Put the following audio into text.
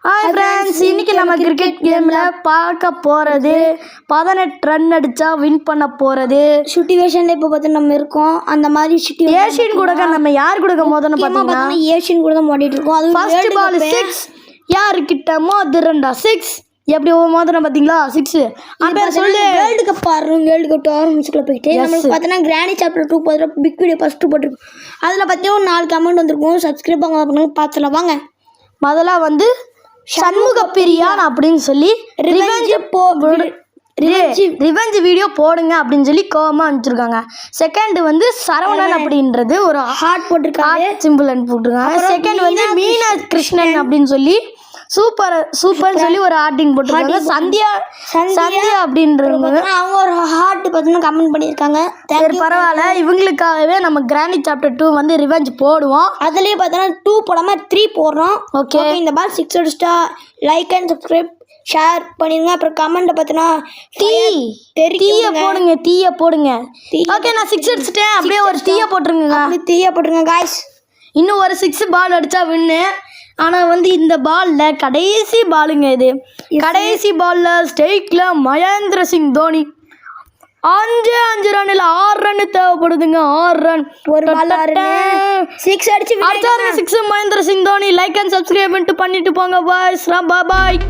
Hi friends, இன்னைக்கு நம்ம cricket கேமில் பார்க்க போகிறது 18 ரன் அடித்தா வின் பண்ண போகிறது சிச்சுவேஷனில் இப்போ பார்த்து நம்ம இருக்கோம். அந்த மாதிரி ஏஷியன் கூட நம்ம யார் கூட மோதன்னு பார்த்தீங்கன்னா ஏஷியன் கூட தான் மோதிட்டு இருக்கோம். அது ஃபர்ஸ்ட் பால் 6 யாருக்கிட்ட மோதுறண்டா 6 எப்படி மோதுறோம் பார்த்தீங்களா 6 அப்போ சொல்லு வேர்ல்டு கப் ஆடுறோம். வேர்ல்டு கப் டோர்னமெண்ட்ஸ்குள்ளே போயிட்டு நம்மளுக்கு பார்த்தோன்னா கிராணி சாப்டர் 2 பார்த்துட்டு பிக் வீடியோ ஃபஸ்ட்டு போட்டிருக்கோம். அதில் பார்த்தீங்கன்னா ஒரு 4 கமெண்ட் வந்திருக்கும். சப்ஸ்கிரைப் பண்ணுங்க, பார்த்துலாம் வாங்க. முதல்ல வந்து சண்முக பிரியான் அப்படின்னு சொல்லி ரிவெஞ்ச் வீடியோ போடுங்க அப்படின்னு சொல்லி கோவமாக அனுப்பிச்சிருக்காங்க. செகண்ட் வந்து சரவணன் அப்படின்றது ஒரு ஹார்ட் போட்டிருக்காங்க, சிம்பிள் போட்டிருக்காங்க. செகண்ட் வந்து மீனா கிருஷ்ணன் அப்படின்னு சொல்லி சூப்பர் சொல்லி ஒரு ஹார்டிங் போட்டிருக்காங்க. சந்தியா அப்படின்றவங்க அவங்க ஒரு ஹார்ட் பார்த்தீங்கன்னா கமெண்ட் பண்ணியிருக்காங்க. சரி பரவாயில்ல, இவங்களுக்காகவே நம்ம கிராணி சாப்டர் 2 வந்து ரிவெஞ்ச் போடுவோம். அதுலேயே பார்த்தோன்னா 2 போடாமல் 3 போடுறோம். ஓகே, இந்த பால் 6 அடிச்சிட்டா லைக் அண்ட் சப்ஸ்கிரைப் ஷேர் பண்ணிடுங்க. அப்புறம் கமெண்ட்டை பார்த்தோன்னா தீய போடுங்க. ஓகே, நான் 6 அடிச்சிட்டேன். அப்படியே ஒரு தீய போட்டுருங்க காய்ஸ். இன்னும் ஒரு 6 பால் அடித்தா வின்னு. ஆனால் வந்து இந்த பாலில் கடைசி பாலுங்க, இது கடைசி பாலில் ஸ்டேக்கில் மகேந்திர சிங் தோனி 5 ரன்னில் 6 ரன் தேவைப்படுதுங்க. 6 ரன் ஒரு பால் 6 அடிச்சு அடுத்த 6 Mahendra Singh Dhoni. Like and subscribe பண்ணிட்டு போங்க பாய்ஸ். பாய்.